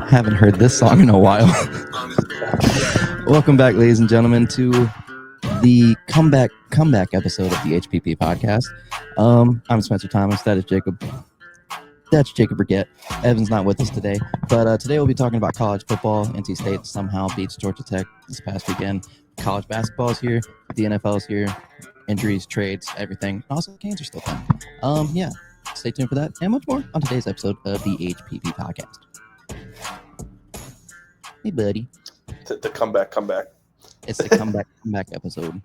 Haven't heard this song in a while. Welcome back, ladies and gentlemen, to the comeback episode of the HPP podcast. I'm Spencer Thomas. That is Jacob. That's Jacob Burgett. Evan's not with us today, but today we'll be talking about college football. NC State somehow beats Georgia Tech this past weekend. College basketball is here. The NFL is here. Injuries, trades, everything. Also, Canes are still fun. Yeah, stay tuned for that and much more on today's episode of the HPP podcast. Hey, buddy. The comeback. It's the comeback episode.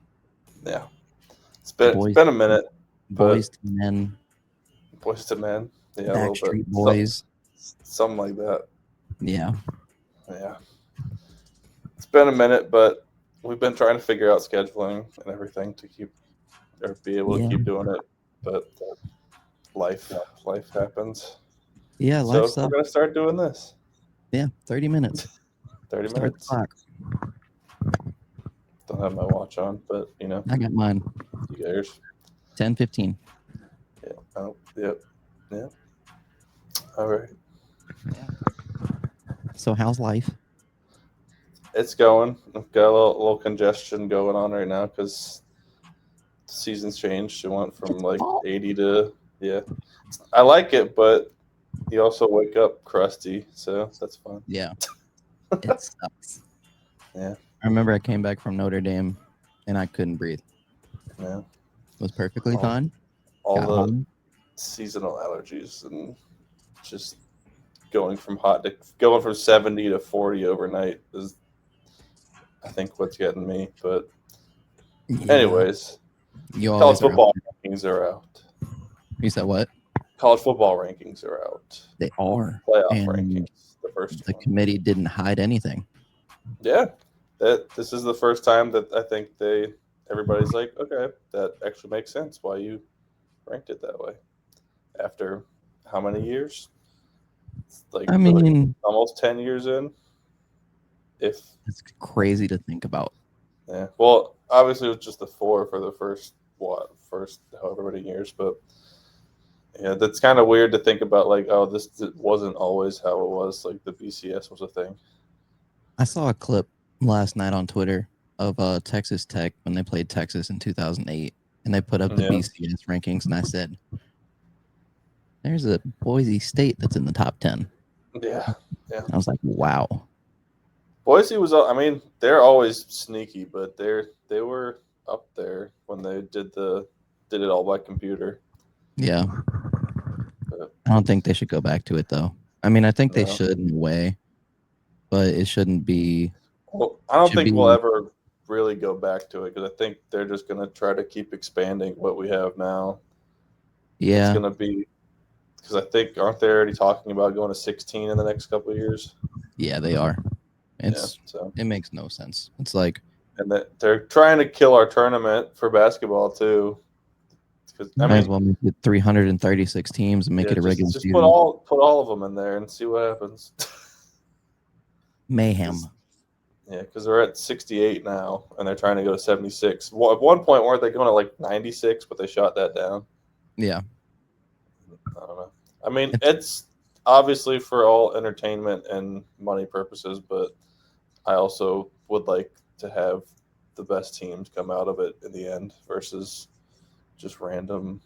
Yeah, it's been a minute. Boys to men. Boys to men. Yeah, Backstreet Boys. Something like that. Yeah. It's been a minute, but we've been trying to figure out scheduling and everything to be able to keep doing it. But life happens. Yeah, life's so we're gonna start doing this. Yeah, 30 minutes. 30 Start minutes. the clock. Don't have my watch on, but I got mine. You got yours. 10:15. Yeah. Oh, yep. Yeah. All right. Yeah. So how's life? It's going. I've got a little congestion going on right now because the season's changed. It went from like 80 to I like it, but you also wake up crusty, so that's fun. Yeah. It sucks. Yeah. I remember I came back from Notre Dame and I couldn't breathe. Yeah. It was perfectly fine. All Got the home. seasonal allergies and just going from 70 to 40 overnight is, I think, what's getting me. But anyways, college football rankings are out. You said what? College football rankings are out. They are. Playoff And rankings, the first the one. committee didn't hide anything. Yeah. This is the first time that I think everybody's like, okay, that actually makes sense why you ranked it that way. After how many years? Like, I mean, almost 10 years in. It's crazy to think about. Yeah. Well, obviously it was just the 4 for the first however many years, but yeah, that's kind of weird to think about. Like, oh, this wasn't always how it was. Like the BCS was a thing. I saw a clip last night on Twitter of Texas Tech when they played Texas in 2008, and they put up the BCS rankings, and I said, "There's a Boise State that's in the top 10." Yeah. I was like, "Wow." Boise was. I mean, they're always sneaky, but they were up there when they did it all by computer. Yeah. I don't think they should go back to it though. I mean, I think they should in a way, but it shouldn't be. Well, I don't think we'll ever really go back to it because I think they're just going to try to keep expanding what we have now. Yeah. It's going to be because I think aren't they already talking about going to 16 in the next couple of years? Yeah, they are. It makes no sense. It's like, and they're trying to kill our tournament for basketball too. Might as well make it 336 teams and make it a regular season. Just put all of them in there and see what happens. Mayhem. Yeah, because they're at 68 now, and they're trying to go to 76. Well, at one point, weren't they going to like 96, but they shot that down? Yeah. I don't know. I mean, it's obviously for all entertainment and money purposes, but I also would like to have the best teams come out of it in the end versus just random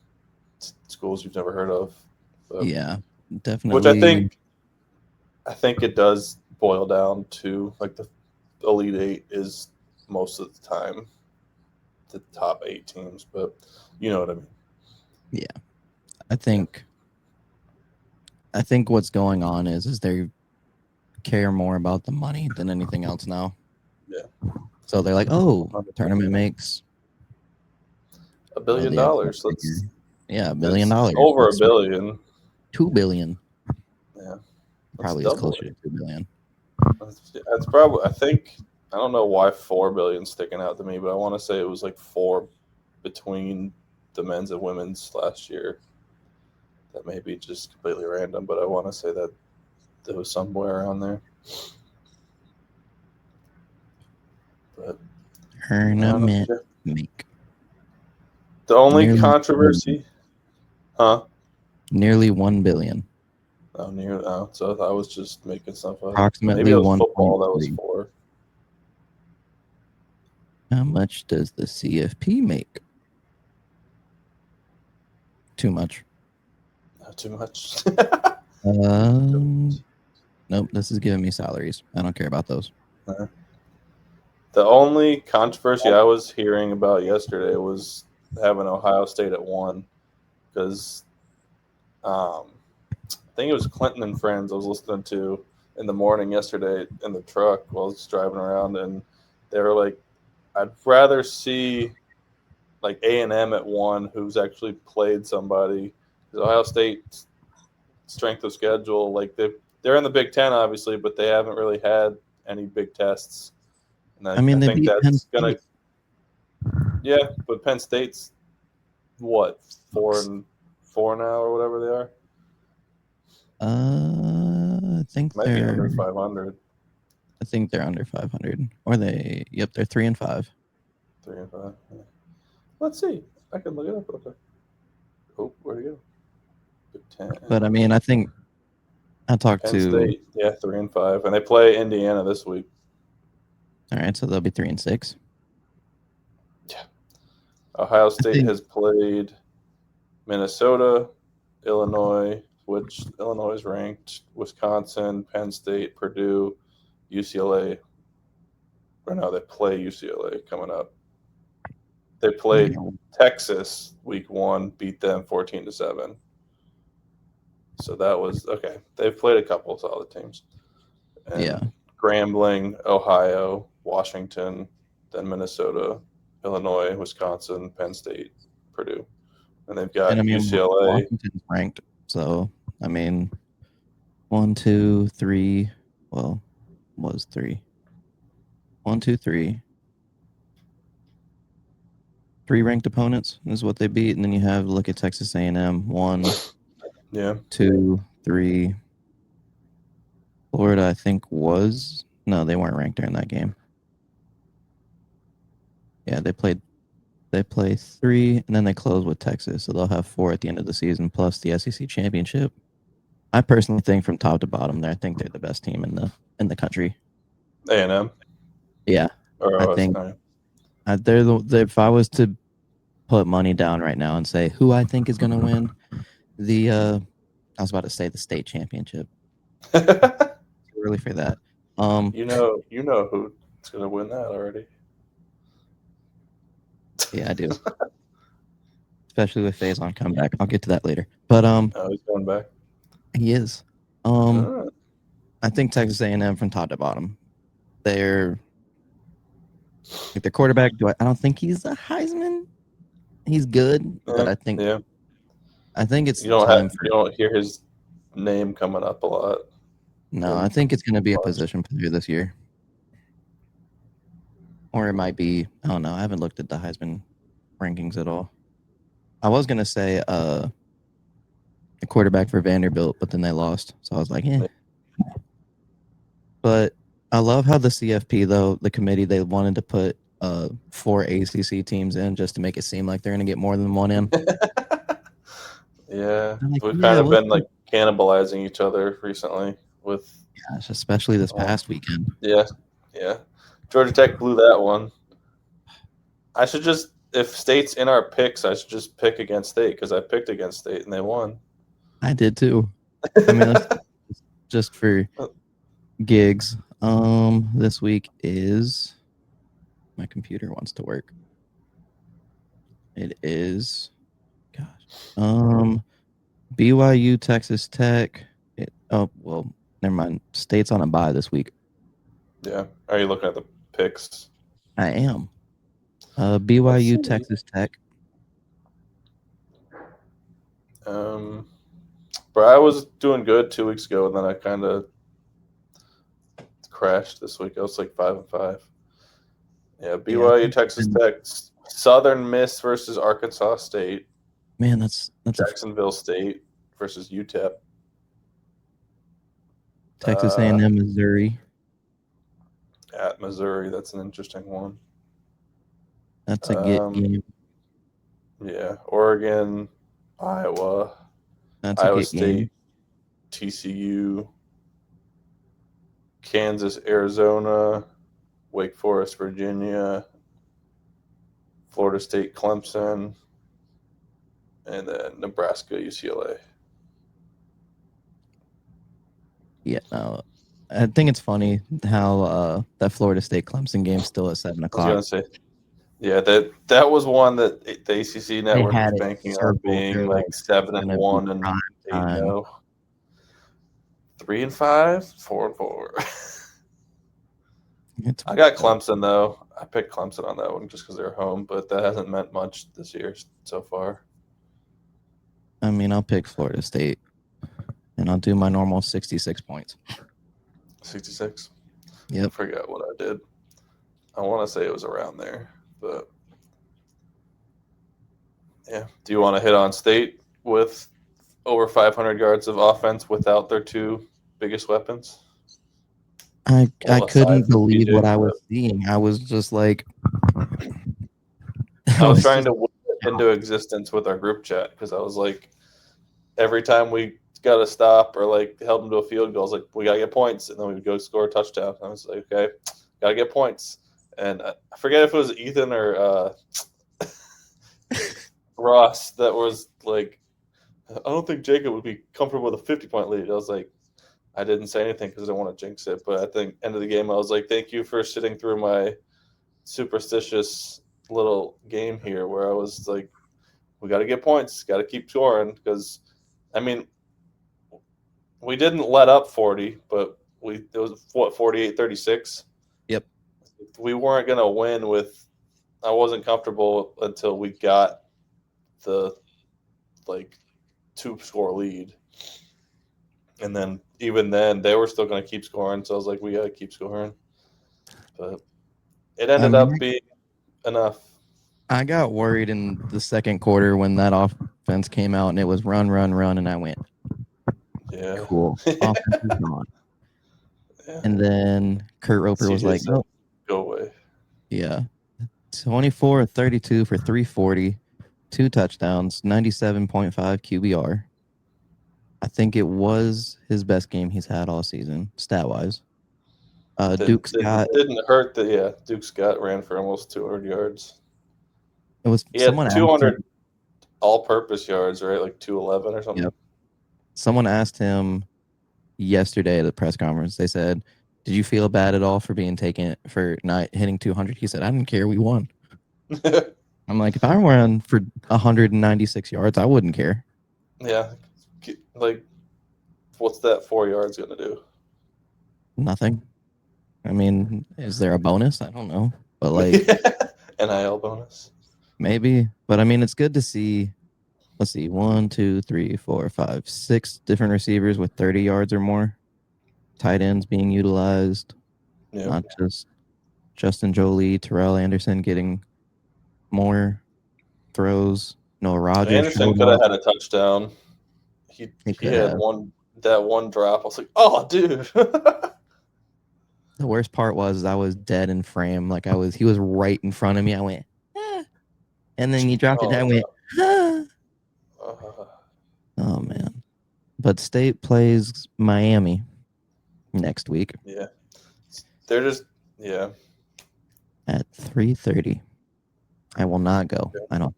schools you've never heard of. But, yeah, definitely. Which I think it does boil down to like the Elite Eight is most of the time the top 8 teams, but you know what I mean. Yeah, I think what's going on is they care more about the money than anything else now. Yeah. So they're like, oh, tournament makes $1 billion. $1 billion. Over $1 billion. $2 billion. Yeah. Probably is closer to $2 billion. That's probably. I don't know why $4 billion sticking out to me, but I want to say it was like 4 between the men's and women's last year. That may be just completely random, but I want to say that it was somewhere around there. But tournament make. The only controversy, Nearly $1 billion. Oh, near now. So I was just making stuff up. Approximately Maybe it was football. That was 1.3. 4. How much does the CFP make? Too much. Not too much. Nope, this is giving me salaries. I don't care about those. The only controversy I was hearing about yesterday was having Ohio State at 1 because I think it was Clinton and Friends I was listening to in the morning yesterday in the truck while I was driving around, and they were like, "I'd rather see like A&M at 1, who's actually played somebody, because Ohio State's strength of schedule, like they're in the Big Ten obviously, but they haven't really had any big tests, and I mean, I they think beat Penn that's gonna, State. yeah, but Penn State's what 4-4 now or whatever they are. I think Might be under 500. I think they're under 500. Or they're 3-5. 3-5. Yeah. Let's see. I can look it up real quick. Oh, where'd it go? Big Ten. But I mean, I think I talked Penn to. State, yeah, 3-5, and they play Indiana this week. All right, so they'll be 3-6. Yeah. Ohio I State think has played Minnesota, Illinois, which Illinois is ranked, Wisconsin, Penn State, Purdue, UCLA. Or no, they play UCLA coming up. They played Texas week 1, beat them 14-7. So that was okay. They've played a couple solid teams. And yeah. Grambling, Ohio, Washington, then Minnesota, Illinois, Wisconsin, Penn State, Purdue. And they've got And I mean, UCLA. Washington's ranked. So, I mean, 1, 2, 3. Well, was 3. 1, 2, 3. 3 ranked opponents is what they beat. And then you have look at Texas A&M. 1, Yeah. 2, 3. Florida, I think, was. No, they weren't ranked during that game. Yeah, they play 3, and then they close with Texas, so they'll have 4 at the end of the season, plus the SEC championship. I personally think from top to bottom, I think they're the best team in the country. A&M. Yeah, Or I think OSU. if I was to put money down right now and say who I think is going to win the, I was about to say the state championship. Too early for that. you know who's going to win that already. Yeah, I do. Especially with Faison comeback. I'll get to that later. But Oh, he's going back. he is. Oh. I think Texas A&M from top to bottom. They're like their quarterback. I don't think he's a Heisman. He's good, but I think it's you don't time have for. you don't hear his name coming up a lot. No, I think it's going to be a position player this year, or it might be. I don't know. I haven't looked at the Heisman rankings at all. I was going to say a quarterback for Vanderbilt, but then they lost, so I was like, eh. But I love how the CFP, though, the committee, they wanted to put 4 ACC teams in just to make it seem like they're going to get more than one in. Yeah, Like, we've yeah, kind of been like cannibalizing each other recently with. Gosh, especially this past weekend. Yeah. Georgia Tech blew that one. I should just, if State's in our picks, I should just pick against State because I picked against State and they won. I did too. I mean, just for gigs. This week is my computer wants to work. It is, gosh, BYU, Texas Tech. Never mind. State's on a bye this week. Yeah. Are you looking at the picks? I am. BYU, Texas Tech. But I was doing good 2 weeks ago, and then I kind of crashed this week. I was like 5-5. Yeah, BYU, Texas Tech, Southern Miss versus Arkansas State. Man, that's Jacksonville State versus UTEP. Texas A&M, Missouri. At Missouri, that's an interesting one. That's a get game. Yeah, Oregon, Iowa, That's Iowa a get State. game. TCU, Kansas, Arizona, Wake Forest, Virginia, Florida State, Clemson, and then Nebraska, UCLA. Yeah, no. I think it's funny how that Florida State Clemson game still at 7 I was o'clock. gonna say, yeah, that was one that the ACC They network had was it banking on circled. being They're like like, 7-1 and prime 8-0. 3-5, 4-4. I got Clemson though. I picked Clemson on that one just because they're home, but that hasn't meant much this year so far. I mean, I'll pick Florida State, and I'll do my normal 66 points. 66. Yep. I forgot what I did. I want to say it was around there, but yeah. Do you want to hit on State with over 500 yards of offense without their two biggest weapons? I Well, aside couldn't from believe PJ, what I was seeing. I was just like, I was trying to whip it into existence with our group chat because I was like, every time we got a stop or like held them to a field goal, I was like, we gotta get points, and then we would go score a touchdown. And I was like, okay, gotta get points. And I forget if it was Ethan or Ross that was like, I don't think Jacob would be comfortable with a 50-point lead. I was like, I didn't say anything because I didn't want to jinx it. But I think end of the game, I was like, thank you for sitting through my superstitious little game here where I was like, we got to get points, got to keep scoring because, I mean, we didn't let up 40, but it was what 48-36. Yep. We weren't gonna win with. I wasn't comfortable until we got the like 2-score lead, and then even then they were still gonna keep scoring. So I was like, we gotta keep scoring, but it ended up being enough. I got worried in the second quarter when that offense came out and it was run, run, run, and I went, Yeah, cool. Offense is gone. Yeah. And then Kurt Roper was like, no, go away. Yeah. 24-32 for 340, 2 touchdowns, 97.5 QBR. I think it was his best game he's had all season, stat-wise. Duke Scott. Didn't hurt that, yeah. Duke Scott ran for almost 200 yards. It was He had 200 all-purpose yards, right? Like 211 or something. Yep. Someone asked him yesterday at the press conference. They said, "Did you feel bad at all for being taken for not hitting 200?" He said, "I didn't care. We won." I'm like, if I ran for 196 yards, I wouldn't care. Yeah, like, what's that 4 yards gonna do? Nothing. I mean, is there a bonus? I don't know, but like NIL bonus. Maybe, but I mean, it's good to see. Let's see, 1, 2, 3, 4, 5, 6 different receivers with 30 yards or more. Tight ends being utilized, not just Justin Jolie, Terrell Anderson getting more throws. Noah Rogers. Anderson could have had a touchdown. He had that one drop. I was like, oh, dude. The worst part was I was dead in frame. Like he was right in front of me. I went, ah. And then he dropped it. I went, ah. Oh man. But State plays Miami next week. Yeah. They're just, yeah. At 3:30. I will not go. Okay. I don't.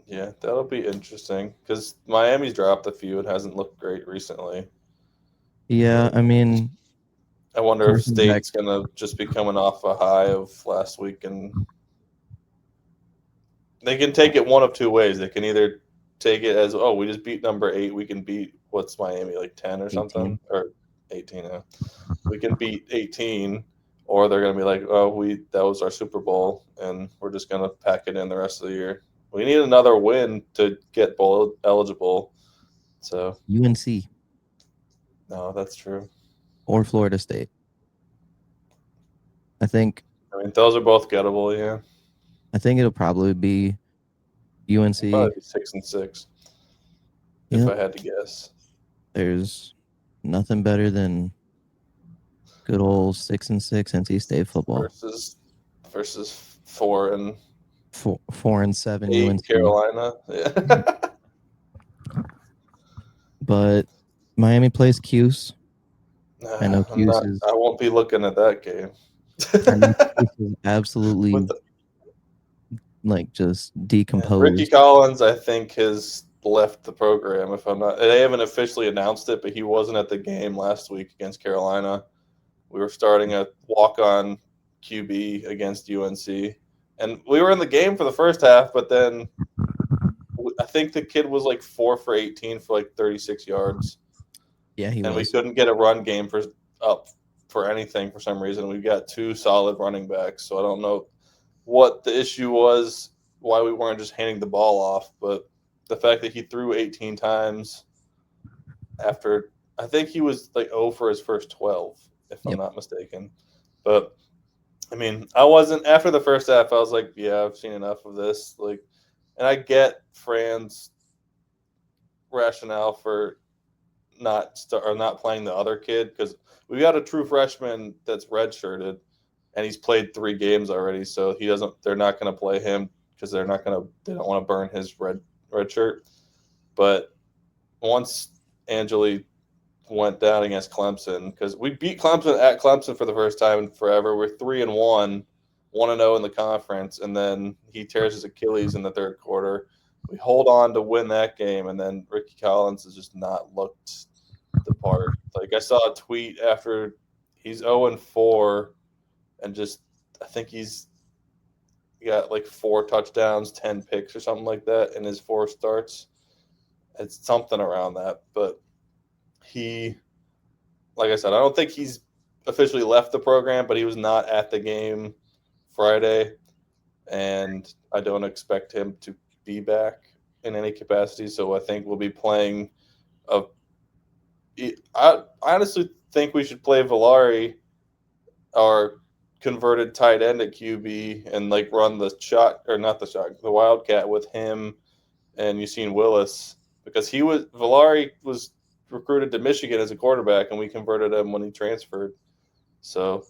Yeah, that'll be interesting because Miami's dropped a few and hasn't looked great recently. Yeah, I mean, I wonder if State's going to just be coming off a high of last week, and they can take it one of two ways. They can either take it as, oh, we just beat number 8. We can beat, what's Miami, like 10 or 18. something? Or 18. We can beat 18, or they're going to be like, oh, that was our Super Bowl, and we're just going to pack it in the rest of the year. We need another win to get bowl eligible. So UNC. No, that's true. Or Florida State. I mean, those are both gettable, yeah. I think it'll probably be UNC. It'll probably be 6-6, if I had to guess. There's nothing better than good old 6-6 NC State football versus 4-7 UNC Carolina. Yeah. But Miami plays Cuse. I know I'm Cuse not. is. I won't be looking at that game. I know Cuse is absolutely With like just Ricky decomposed. Collins, I think has left the program. If I'm not, they haven't officially announced it, but he wasn't at the game last week against Carolina. We were starting a walk-on QB against UNC, and we were in the game for the first half. But then I think the kid was like 4 for 18 for like 36 yards, Yeah, he and we was. couldn't get a run game for up for anything for some reason. We got two solid running backs, so I don't know what the issue was, why we weren't just handing the ball off, but the fact that he threw 18 times after I think he was like 0 for his first 12, if I'm Yep. not mistaken. But I mean, I wasn't after the first half. I was like, yeah, I've seen enough of this. Like, and I get Fran's rationale for not playing the other kid because we got a true freshman that's redshirted, and he's played 3 games already. So he doesn't. They're not going to play him because they're not going to. They don't want to burn his red shirt. But once Angeli went down against Clemson, because we beat Clemson at Clemson for the first time in forever. We're 3-1, 1-0 in the conference, and then he tears his Achilles in the third quarter. We hold on to win that game, and then Ricky Collins has just not looked the part. Like I saw a tweet after he's 0-4, and just I think he's got like 4 touchdowns, 10 picks, or something like that in his 4 starts. It's something around that, but he, like I said, I don't think he's officially left the program, but he was not at the game Friday, and I don't expect him to be back in any capacity. So I think we'll be playing a. I honestly think we should play Valari, our converted tight end at QB, and like run the shot or not the Wildcat with him and Yassine Willis because Valari was recruited to Michigan as a quarterback, and we converted him when he transferred. So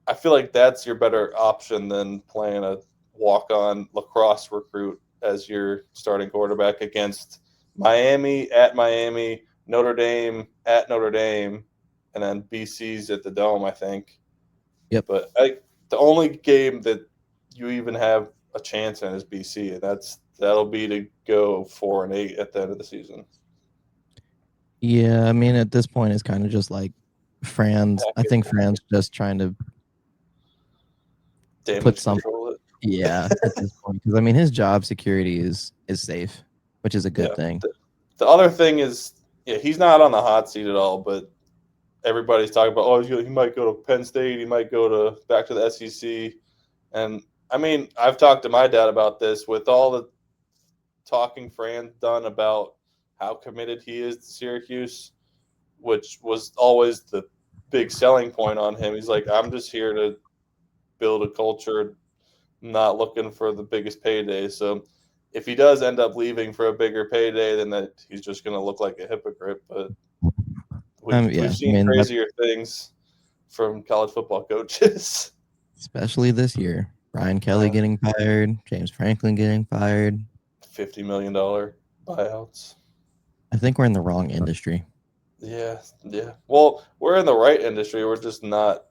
I feel like that's your better option than playing a walk-on lacrosse recruit as your starting quarterback against Miami, Notre Dame at Notre Dame, and then BC's at the Dome, I think. Yep. But the only game that you even have a chance in is BC, and that'll be to go 4-8 at the end of the season. Yeah, I mean, at this point, it's kind of just like Fran's. I think Package. Fran's just trying to put Damage some. control it. Yeah, at this point, because I mean, his job security is safe, which is a good Yeah. thing. The other thing is, yeah, he's not on the hot seat at all, but everybody's talking about, oh, he might go to Penn State, he might go to back to the SEC, and I mean, I've talked to my dad about this with all the talking Fran done about how committed he is to Syracuse, which was always the big selling point on him. He's like, I'm just here to build a culture, not looking for the biggest payday. So if he does end up leaving for a bigger payday, then that he's just going to look like a hypocrite. But Yeah, we've I seen mean, crazier things from college football coaches. especially this year, Brian Kelly getting fired, James Franklin getting fired. $50 million buyouts. I think we're in the wrong industry. Yeah, yeah. Well, we're in the right industry. We're just not.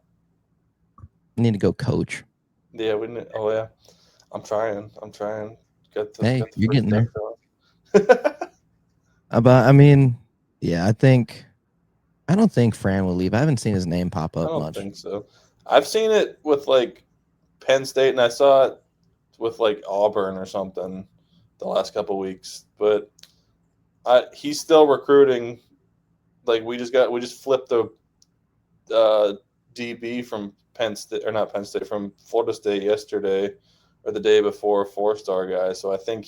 We need to go coach. Yeah, we. Oh yeah, I'm trying. Got Hey, the you're first getting there. step going. But I mean, yeah, I don't think Fran will leave. I haven't seen his name pop I up don't much. think so. I've seen it with like Penn State, and I saw it with like Auburn or something the last couple weeks. But he's still recruiting. Like we just flipped the DB from Penn State or not Penn State from Florida State yesterday or the day before, a 4-star guy. So I think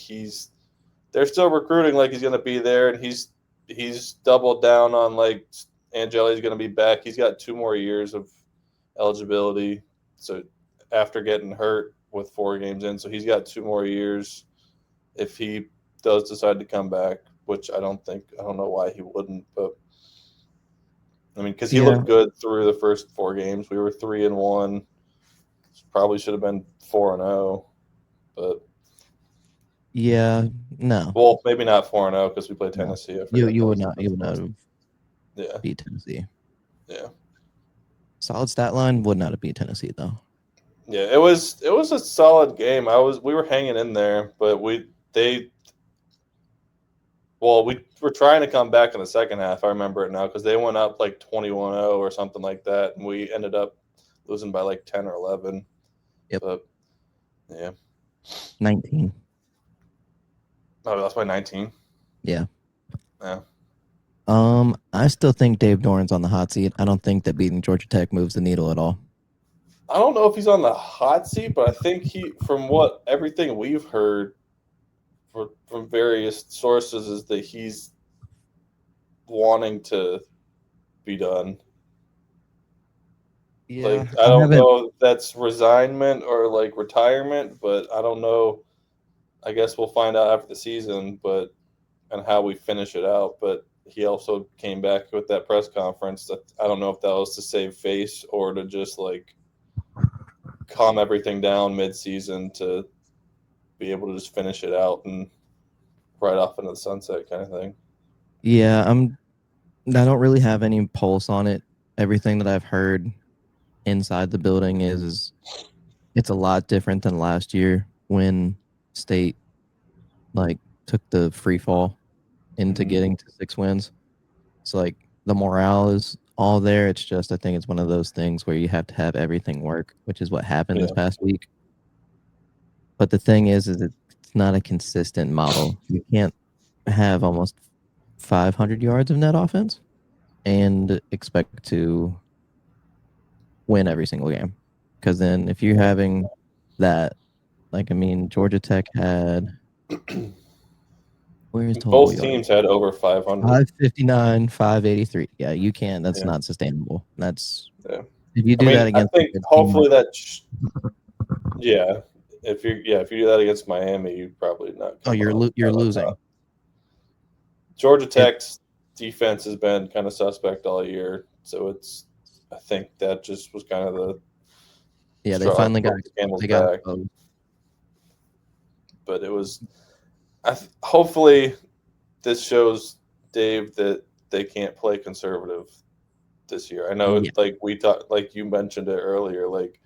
they're still recruiting like he's going to be there, and he's doubled down on like Angeli's going to be back. He's got 2 more years of eligibility. So after getting hurt with 4 games in, so he's got 2 more years if he does decide to come back, which I don't know why he wouldn't, but I mean, because he Yeah. looked good through the first 4 games. We were 3-1. Probably should have been 4-0, but Yeah, no. well, maybe not 4-0 because we played No. Tennessee. I You forgot you that would was the not next have. Yeah. beat Tennessee. Yeah. Solid stat line, would not have beat Tennessee though. Yeah, it was a solid game. We were hanging in there, but we were trying to come back in the second half. I remember it now because they went up like 21-0 or something like that, and we ended up losing by like 10 or 11. Yep. But yeah, 19. oh, we lost by 19. Yeah. Yeah. I still think Dave Doran's on the hot seat. I don't think that beating Georgia Tech moves the needle at all. I don't know if he's on the hot seat, but I think from what everything we've heard from various sources, is that he's wanting to be done. Yeah, Like, I I don't haven't. know if that's resignment or like retirement, but I don't know. I guess we'll find out after the season, and how we finish it out. But he also came back with that press conference. That I don't know if that was to save face or to just like calm everything down mid-season to be able to just finish it out and ride off into the sunset kind of thing. Yeah, I don't really have any pulse on it. Everything that I've heard inside the building is it's a lot different than last year when State like took the free fall into getting to 6 wins. So like the morale is all there. It's just I think it's one of those things where you have to have everything work, which is what happened this Yeah. past week. But the thing is it's not a consistent model. You can't have almost 500 yards of net offense and expect to win every single game. Because then if you're having that, like, I mean, Georgia Tech had, where's total Both yards? teams had over 500. 559, 583. Yeah, you can't. That's Yeah. not sustainable. That's, Yeah. if you I do that mean, I against think a team hopefully like, yeah. If you do that against Miami, you're probably not oh, coming out you're on losing. top. Georgia It, Tech's defense has been kind of suspect all year, so I think that just was kind of the yeah, they straw that finally got, broke the camel's they got back. exposed. But it was, hopefully, this shows Dave that they can't play conservative this year. I know, Yeah. like like you mentioned it earlier, like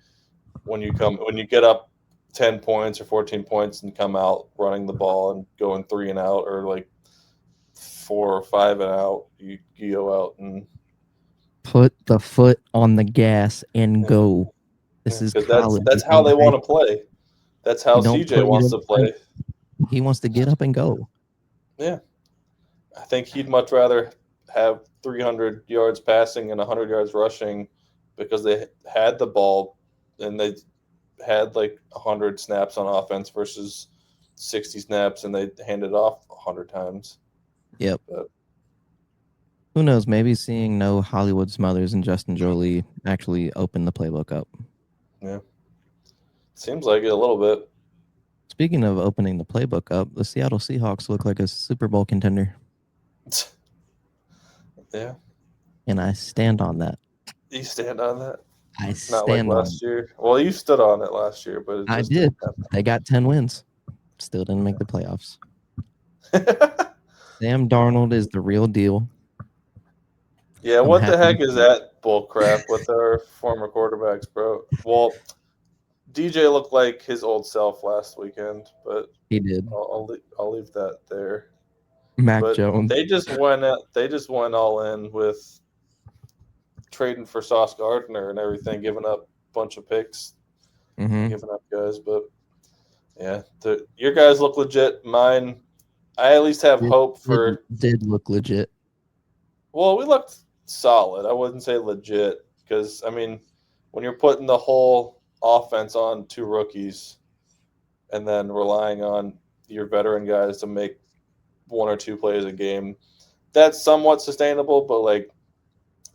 when you get up 10 points or 14 points and come out running the ball and going 3 and out, or like 4 or 5 and out, you go out and Put the foot on the gas and go. This is because college. that's This how ain't they high want to school. play. That's how You don't CJ play wants it. to play. He wants to get up and go. Yeah, I think he'd much rather have 300 yards passing and 100 yards rushing because they had the ball and they had like 100 snaps on offense versus 60 snaps and they handed off 100 times. Yep. But, Who knows? Maybe seeing no Hollywood Smothers and Justin Jolie actually open the playbook up. yeah, seems like it a little bit. Speaking of opening the playbook up, the Seattle Seahawks look like a Super Bowl contender. Yeah, And I stand on that. you stand on that. I Not like stand on last it. year. Well, you stood on it last year, but it I just did. didn't They got 10 wins. Still didn't make the playoffs. happen. Sam Darnold is the real deal. Yeah, I'm what the happy. heck is that bull crap with our former quarterbacks, bro? Well, DJ looked like his old self last weekend, but He did. I'll leave that there. Mac But Jones. they just went all in with trading for Sauce Gardner and everything, giving up a bunch of picks, Mm-hmm. giving up guys. But yeah, your guys look legit. Mine, I at least have hope for. Did look legit. Well, we looked solid. I wouldn't say legit because I mean, when you're putting the whole offense on 2 rookies and then relying on your veteran guys to make 1 or 2 plays a game, that's somewhat sustainable. But like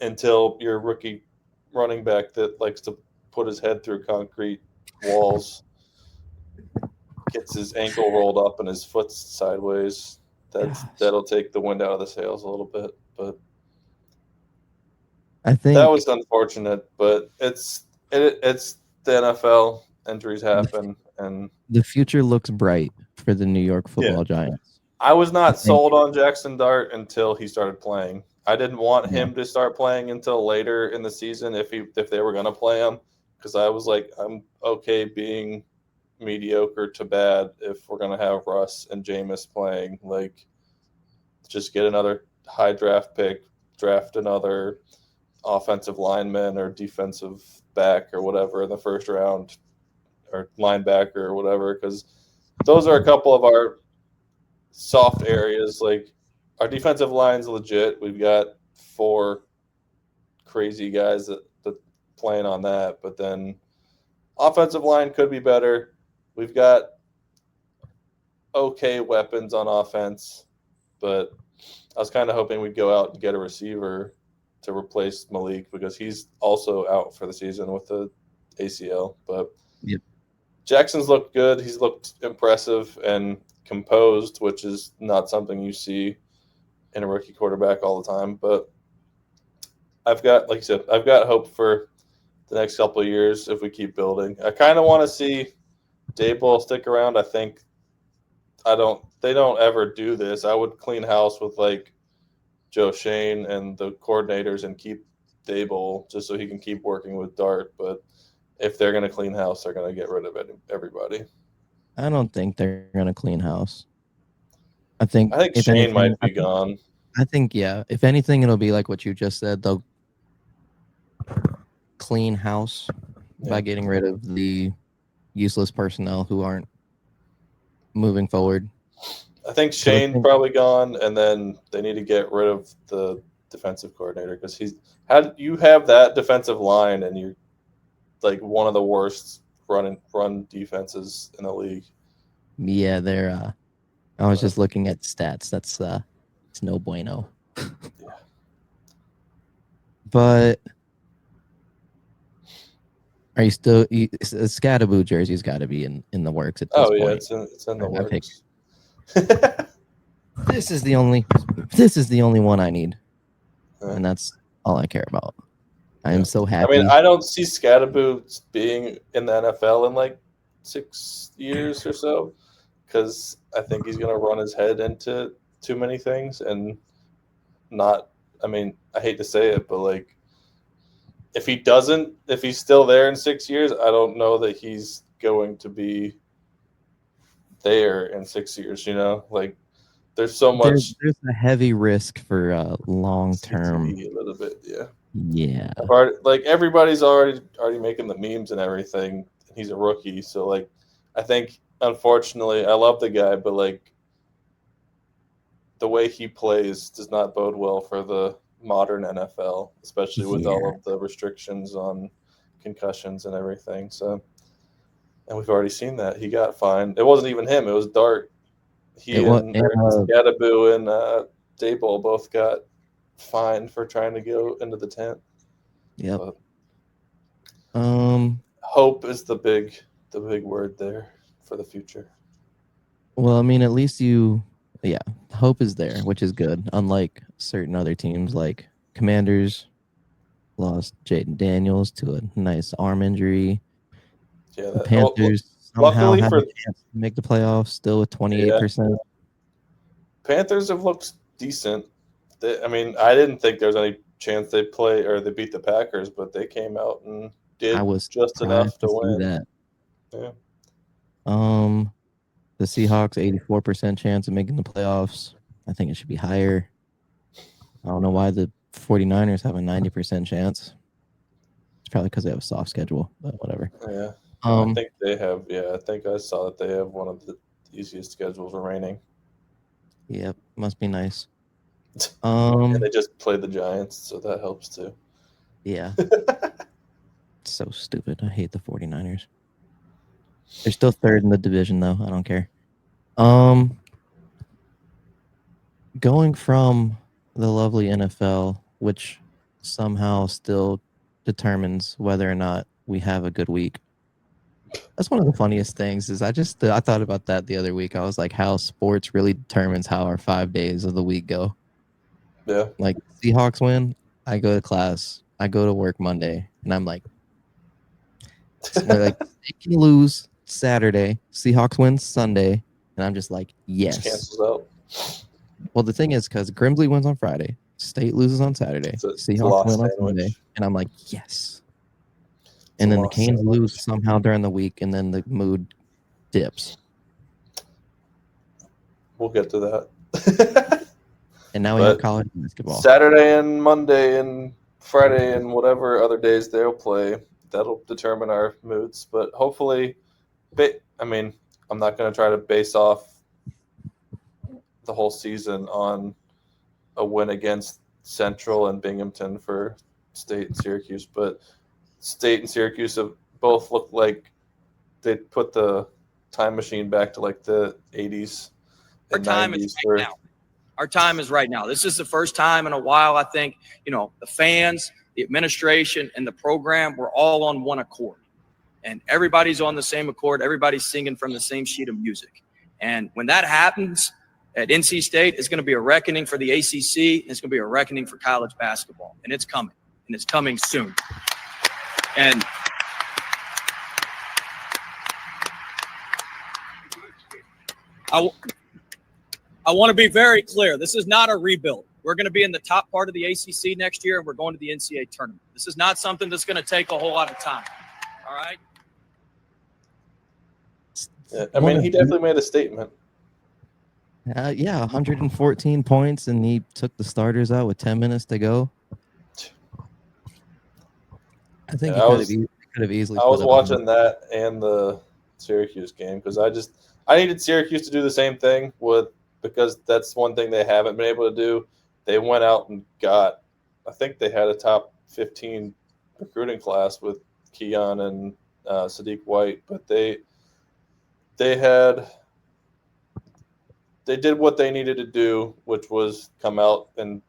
until your rookie running back that likes to put his head through concrete walls gets his ankle rolled up and his foot sideways, that'll take the wind out of the sails a little bit. But I that think was unfortunate. But it's the NFL. Injuries happen, and the future looks bright for the New York yeah, Football Giants. I was I not think sold on Jackson Dart until he started playing. I didn't want Yeah. him to start playing until later in the season if they were going to play him, because I was like, I'm okay being mediocre to bad if we're going to have Russ and Jameis playing. Like, just get another high draft pick, draft another offensive lineman or defensive back or whatever in the first round, or linebacker or whatever, because those are a couple of our soft areas. Like, our defensive line's legit. We've got 4 crazy guys that playing on that, but then offensive line could be better. We've got okay weapons on offense, but I was kind of hoping we'd go out and get a receiver to replace Malik, because he's also out for the season with the ACL. But Yep. Jackson's looked good. He's looked impressive and composed, which is not something you see in a rookie quarterback all the time. But I've got, like you said, I've got hope for the next couple of years if we keep building. I kind of want to see Daboll stick around. I think they don't ever do this. I would clean house with like Joe Shane and the coordinators and keep Daboll just so he can keep working with Dart. But if they're going to clean house, they're going to get rid of everybody. I don't think they're gonna clean house. I think if Shane anything, might be gone. I think yeah. If anything, it'll be like what you just said. They'll clean house by getting rid of the useless personnel who aren't moving forward. I think Shane probably gone, and then they need to get rid of the defensive coordinator, because you have that defensive line and you're like one of the worst run defenses in the league. Yeah, they're I was just looking at stats. That's it's no bueno. Yeah. But are you still Scattaboo jersey's got to be in the works at this point? Oh yeah, it's in the works. This is the only one I need, and that's all I care about. I am so happy. I mean, I don't see Scattaboo being in the NFL in like 6 years or so, because I think he's going to run his head into too many things and not. I mean, I hate to say it, but like, if he's still there in 6 years, I don't know that he's going to be there in 6 years. You know, like, there's so much. There's a heavy risk for long term. A little bit, yeah. Yeah. Like, everybody's already making the memes and everything. He's a rookie, so like, I think, unfortunately, I love the guy, but like, the way he plays does not bode well for the modern NFL, especially with all of the restrictions on concussions and everything. So, and we've already seen that he got fined. It wasn't even him; it was Dart. Scattaboo and Daboll both got fined for trying to go into the tent. Yep. But, hope is the big word there for the future. Well, I mean, at least hope is there, which is good. Unlike certain other teams, like Commanders lost Jaden Daniels to a nice arm injury. Yeah, the Panthers somehow have a chance to make the playoffs, still with 28%. Panthers have looked decent. I mean, I didn't think there was any chance they play or they beat the Packers, but they came out and did just enough to win. That. Yeah. The Seahawks 84% chance of making the playoffs. I think it should be higher. I don't know why the 49ers have a 90% chance. It's probably because they have a soft schedule, but whatever. Yeah. I think they have. Yeah, I think I saw that they have one of the easiest schedules remaining. Yep, must be nice. And they just played the Giants, so that helps too. Yeah. It's so stupid. I hate the 49ers. They're still third in the division, though. I don't care. Going from the lovely NFL, which somehow still determines whether or not we have a good week. That's one of the funniest things is I thought about that the other week. I was like, how sports really determines how our 5 days of the week go. Yeah. Like, Seahawks win, I go to class, I go to work Monday, and I'm like, they can lose Saturday, Seahawks win Sunday, and I'm just like, yes. It cancels out. Well, the thing is, because Grimsley wins on Friday, State loses on Saturday. It's a Seahawks lost win on sandwich. Sunday, and I'm like, yes. It's And a then the lost Canes sandwich. lose somehow during the week, and then the mood dips. We'll get to that. And now we have college basketball. Saturday and Monday and Friday and whatever other days they'll play, that'll determine our moods. But hopefully, I mean, I'm not going to try to base off the whole season on a win against Central and Binghamton for State and Syracuse, but State and Syracuse have both looked like they put the time machine back to like the 80s and 90s. Our time is right now. This is the first time in a while, I think, the fans, the administration, and the program, we're all on one accord. And everybody's on the same accord. Everybody's singing from the same sheet of music. And when that happens at NC State, it's going to be a reckoning for the ACC. And it's going to be a reckoning for college basketball. And it's coming. And it's coming soon. And I want to be very clear. This is not a rebuild. We're going to be in the top part of the ACC next year, and we're going to the NCAA tournament. This is not something that's going to take a whole lot of time. All right? Yeah, I mean, he definitely made a statement. 114 points, and he took the starters out with 10 minutes to go. I think he could have easily. I was watching that and the Syracuse game because I needed Syracuse to do the same thing because that's one thing they haven't been able to do. They went out and I think they had a top 15 recruiting class with Keon and Sadiq White, but they did what they needed to do, which was come out and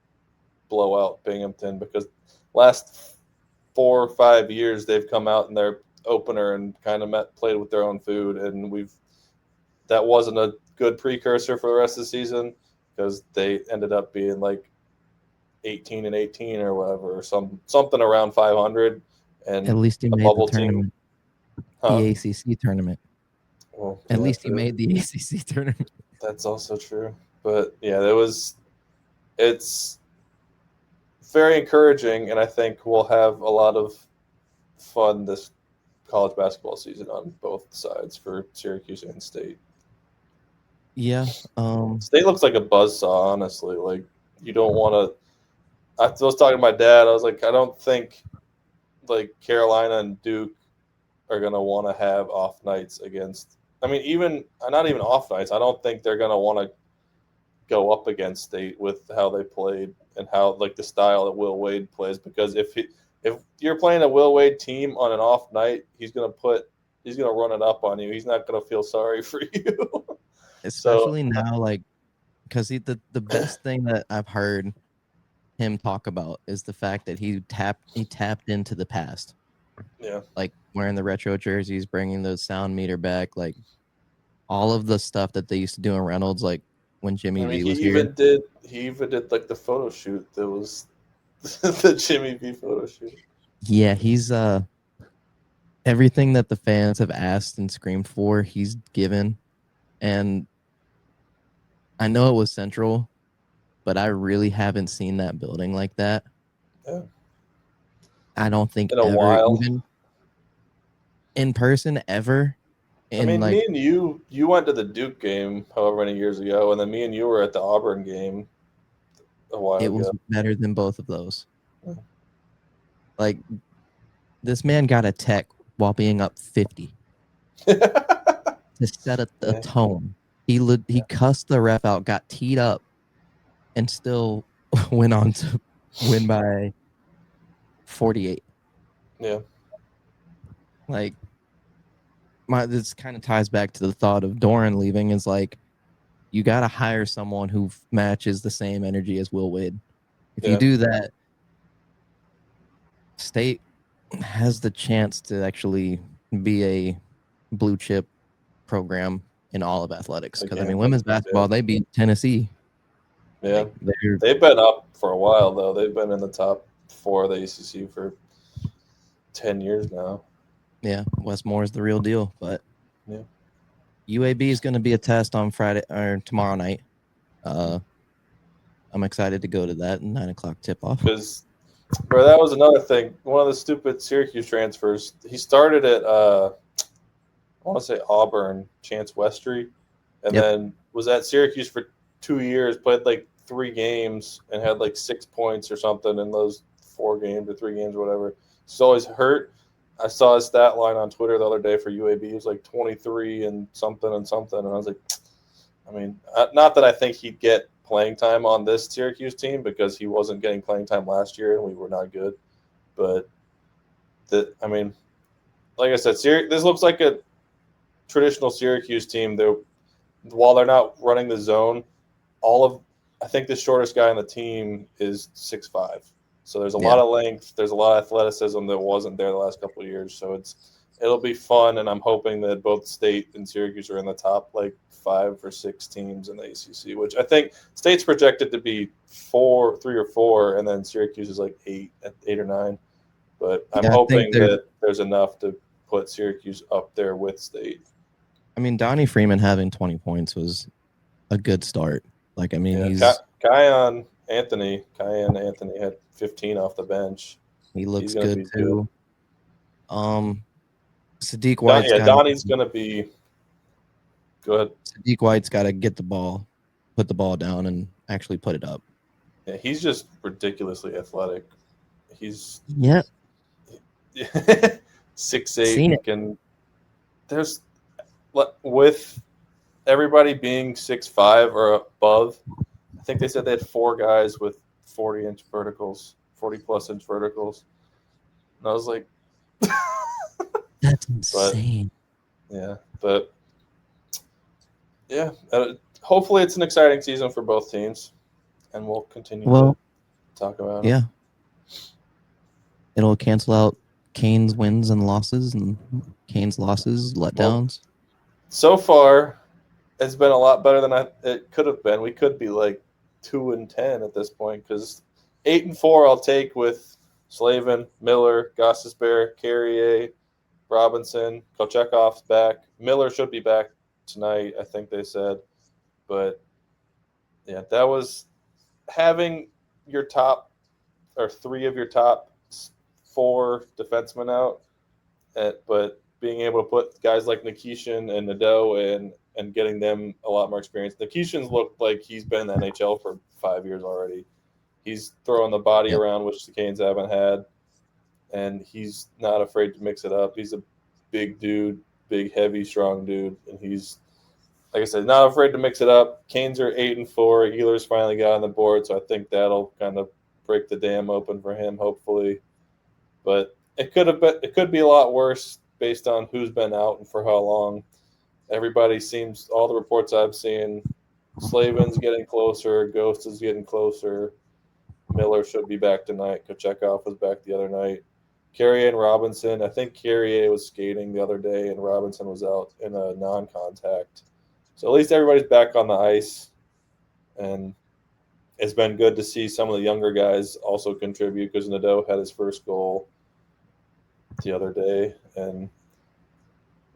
blow out Binghamton because last 4 or 5 years they've come out in their opener and kind of played with their own food, and that wasn't a good precursor for the rest of the season because they ended up being like 18-18 or whatever, or something around 500. And at least he made the tournament, the ACC tournament. Well, at least he made the ACC tournament. That's also true, but yeah, it's very encouraging, and I think we'll have a lot of fun this college basketball season on both sides for Syracuse and State. Yeah. State looks like a buzzsaw, honestly. Like, you don't want to – I was talking to my dad. I was like, I don't think, like, Carolina and Duke are going to want to have off nights against – I mean, not even off nights. I don't think they're going to want to go up against State with how they played and how, like, the style that Will Wade plays. Because if you're playing a Will Wade team on an off night, he's going to run it up on you. He's not going to feel sorry for you. Especially now, like, because the best thing that I've heard him talk about is the fact that he tapped into the past. Yeah. Like wearing the retro jerseys, bringing the sound meter back, like all of the stuff that they used to do in Reynolds, like when Jimmy V was here. He even did like the photo shoot. That was the Jimmy V photo shoot. Yeah, he's everything that the fans have asked and screamed for, he's given. And I know it was Central, but I really haven't seen that building like that. Yeah. I don't think in a ever, while, even in person, ever. I mean, me and you went to the Duke game however many years ago, and then me and you were at the Auburn game a while ago. It was better than both of those. Yeah. Like, this man got a tech while being up 50 to set a tone. He cussed the ref out, got teed up, and still went on to win by 48. Yeah. Like, this kind of ties back to the thought of Doran leaving. Is like, you got to hire someone who matches the same energy as Will Wade. If you do that, State has the chance to actually be a blue chip program in all of athletics. Because I mean, women's basketball, they beat Tennessee. Yeah, they've been up for a while though. They've been in the top 4 of the ACC for 10 years now. Yeah, Westmore is the real deal. But yeah, UAB is going to be a test on Friday or tomorrow night. I'm excited to go to that 9 o'clock tip off. Because, bro, that was another thing. One of the stupid Syracuse transfers. He started at I want to say Auburn, Chance Westry, and Yep. then was at Syracuse for 2 years. Played like 3 games and had like 6 points or something in those 4 games or 3 games, or whatever. He's always hurt. I saw his stat line on Twitter the other day for UAB. He was like 23 and something, and I was like, I mean, not that I think he'd get playing time on this Syracuse team because he wasn't getting playing time last year and we were not good. But I mean, like I said, this looks like a traditional Syracuse team. While they're not running the zone, I think the shortest guy on the team is 6'5". So there's a lot of length. There's a lot of athleticism that wasn't there the last couple of years. So it'll be fun, and I'm hoping that both State and Syracuse are in the top like 5 or 6 teams in the ACC, which I think State's projected to be 3 or 4, and then Syracuse is like 8 or 9. But I'm hoping that there's enough to put Syracuse up there with State. I mean, Donnie Freeman having 20 points was a good start. Like, I mean, Kiyan Anthony had 15 off the bench. He looks good too. Sadiq White. Donnie's gonna be. Go ahead. Sadiq White's got to get the ball, put the ball down, and actually put it up. Yeah, he's just ridiculously athletic. He's 6'8". And there's with everybody being 6'5" or above. I think they said they had 4 guys with 40-inch verticals, 40-plus inch verticals. And I was like, that's insane. But hopefully it's an exciting season for both teams, and we'll continue to talk about it. Yeah. It'll cancel out Kane's wins and losses and Kane's losses, letdowns. So far, it's been a lot better than it could have been. We could be like 2-10 at this point because 8-4 I'll take with Slavin, Miller, Gostisbehere, Carrier, Robinson, Kochekov's back. Miller should be back tonight, I think they said. But yeah, that was having your top or 3 of your top 4 defensemen out, but being able to put guys like Nikishin and Nadeau and getting them a lot more experience. Nikishin's looked like he's been in the NHL for 5 years already. He's throwing the body around, which the Canes haven't had, and he's not afraid to mix it up. He's a big dude, big, heavy, strong dude, and he's, like I said, not afraid to mix it up. Canes are 8-4. Ehlers finally got on the board, so I think that'll kind of break the dam open for him, hopefully. But it could be a lot worse based on who's been out and for how long. Everybody seems, all the reports I've seen, Slavin's getting closer, Ghost is getting closer. Miller should be back tonight. Kochekov was back the other night. Carrier and Robinson, I think Carrier was skating the other day and Robinson was out in a non-contact. So at least everybody's back on the ice. And it's been good to see some of the younger guys also contribute because Nadeau had his first goal the other day. And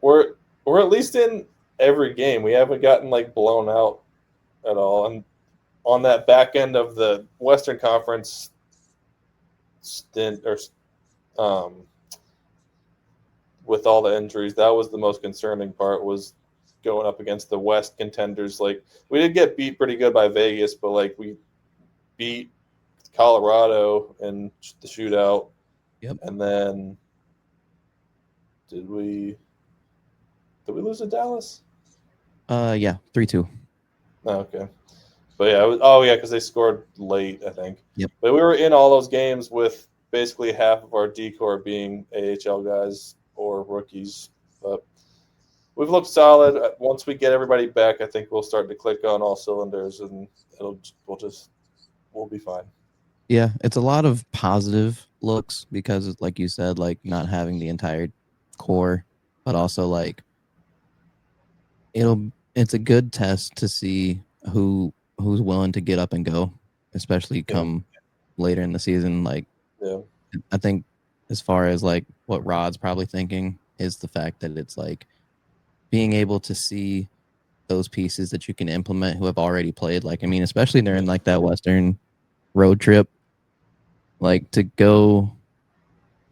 we're at least in every game. We haven't gotten like blown out at all. And on that back end of the Western Conference stint, or with all the injuries, that was the most concerning part, was going up against the West contenders. Like, we did get beat pretty good by Vegas, but like we beat Colorado in the shootout. Yep. And then did we lose to Dallas? Yeah, 3-2. Oh, okay. But yeah, because they scored late, I think. Yep. But we were in all those games with basically half of our decor being AHL guys or rookies. But we've looked solid. Once we get everybody back, I think we'll start to click on all cylinders, and we'll be fine. Yeah, it's a lot of positive looks because, like you said, like not having the entire core, but also like it's a good test to see who's willing to get up and go, especially come later in the season. Like, I think as far as like what Rod's probably thinking is the fact that it's like being able to see those pieces that you can implement who have already played. Like, I mean, especially during like that Western road trip, like to go.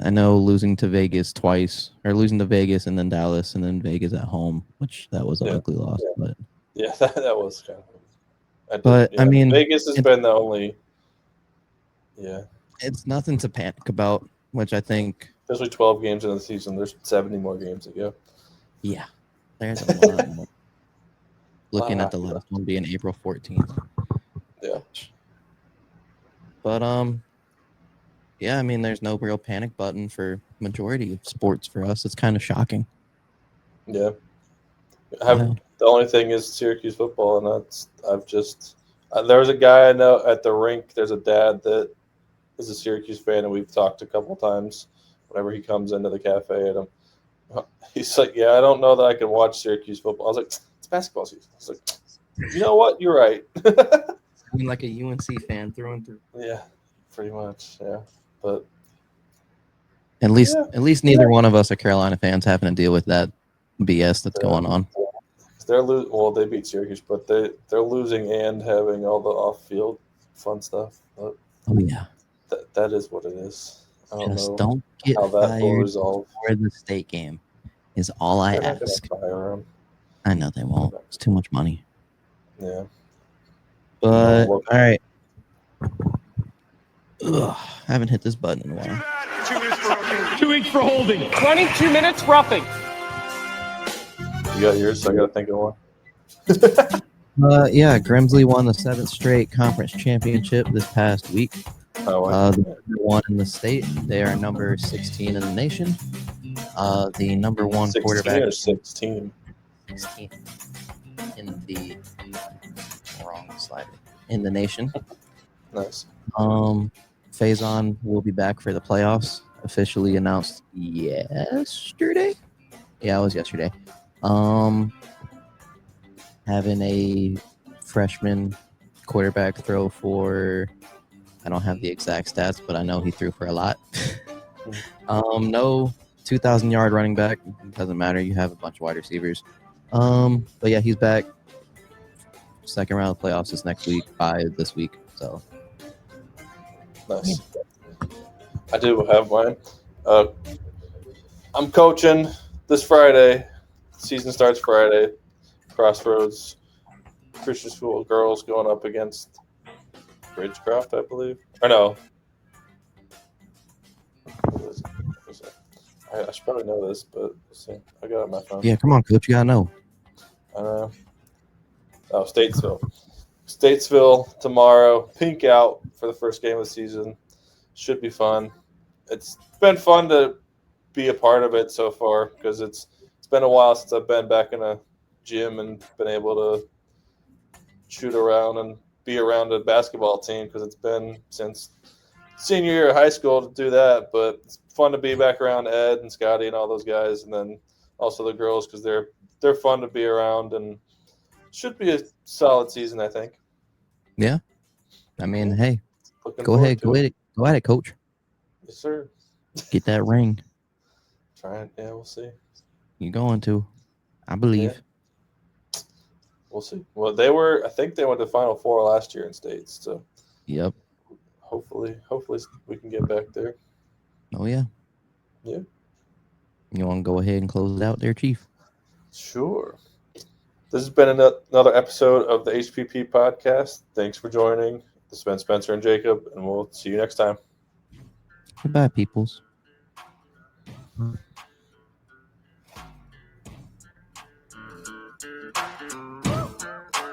I know losing to Vegas twice, or losing to Vegas and then Dallas and then Vegas at home, which that was an ugly loss. But yeah, that was kind of. I mean, Vegas has been the only. Yeah, it's nothing to panic about, which I think. Especially 12 games in the season. There's 70 more games to go. Yeah, there's a lot more. Looking at the last one being April 14th. Yeah. But yeah, I mean, there's no real panic button for majority of sports for us. It's kind of shocking. Yeah. The only thing is Syracuse football, and there was a guy I know at the rink. There's a dad that is a Syracuse fan, and we've talked a couple times whenever he comes into the cafe, and he's like, "Yeah, I don't know that I can watch Syracuse football." I was like, "It's basketball season." I was like, "You know what? You're right." I mean, like a UNC fan through and through. Yeah, pretty much. Yeah, but at least neither one of us are Carolina fans having to deal with that BS that's going on. They beat Syracuse, but they're losing and having all the off-field fun stuff. But oh yeah, that is what it is. I don't know don't get how that will resolve. For the state game is all I ask. I know they won't. It's too much money. Yeah. But all right. Ugh, I haven't hit this button in a while. 2 weeks for holding. 22 minutes roughing. You got yours, so I got to think of one. Yeah, Grimsley won the 7th straight conference championship this past week. The number one in the state. They are number 16 in the nation. The number one 16 quarterback. Or 16? 16 in the wrong slider in the nation. Nice. Faison will be back for the playoffs. Officially announced yesterday. Yeah, it was yesterday. Having a freshman quarterback throw for, I don't have the exact stats, but I know he threw for a lot. No 2,000-yard running back. Doesn't matter. You have a bunch of wide receivers. But yeah, he's back. Second round of playoffs is next week, by this week. So nice. I do have mine. I'm coaching this Friday. Season starts Friday. Crossroads Christian School girls going up against Bridgecraft, I believe. Or no. I should probably know this, but let's see. I got it on my phone. yeah, come on, coach. You gotta know. Statesville. Statesville tomorrow. Pink out for the first game of the season. Should be fun. It's been fun to be a part of it so far because it's been a while since I've been back in a gym and been able to shoot around and be around a basketball team because it's been since senior year of high school to do that. But it's fun to be back around Ed and Scotty and all those guys, and then also the girls because they're fun to be around and should be a solid season, I think. Yeah, I mean, hey, go ahead, coach. Yes, sir. Get that ring. Trying, yeah, we'll see. You're going to, I believe. Yeah. We'll see. Well, I think they went to Final Four last year in states, so. Yep. Hopefully we can get back there. Oh yeah. Yeah. You want to go ahead and close it out there, Chief? Sure. This has been another episode of the HPP podcast. Thanks for joining. This has been Spencer and Jacob, and we'll see you next time. Goodbye, peoples.